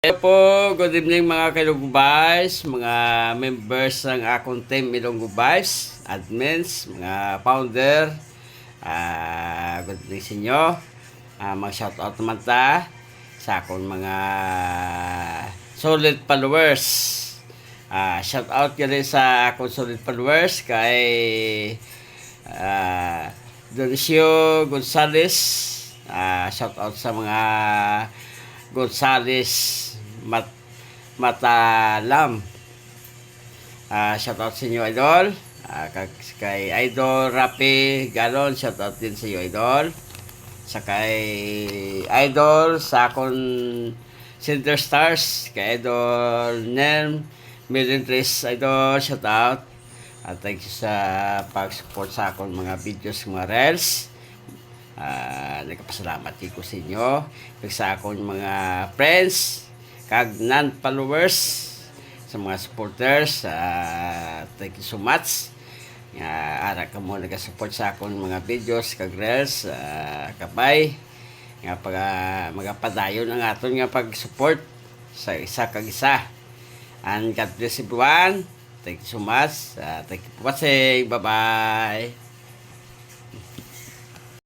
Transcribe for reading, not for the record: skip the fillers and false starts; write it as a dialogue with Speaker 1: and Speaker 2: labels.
Speaker 1: Hello po, good evening mga Ilonggobais, mga members ng akong team Ilonggobais, admins, mga founder. Good evening sa inyo. Mga shoutout naman ta sa akong mga solid followers. Shoutout ka rin sa akong solid followers kay Dionisio Gonzales. Shoutout sa mga Gonzales Matalam. Shoutout sa inyo, idol. Kay Idol Rapi Galon, shoutout din sa iyo, idol. Sa kay Idol sa akong Center Stars, kay Idol Nen Milintris, idol, shoutout. At thank you sa pag-support sa akong mga videos, mga reels. Nagpasalamat ko sa inyo sa akong mga friends kag non-followers, sa mga supporters. Thank you so much. Ara ka mo nagasupport sa akong mga videos kag reels. Kapay nga magapadayon ang aton nga pag-support sa isa kag isa. And God bless everyone. Thank you so much. Thank you for watching. Bye-bye.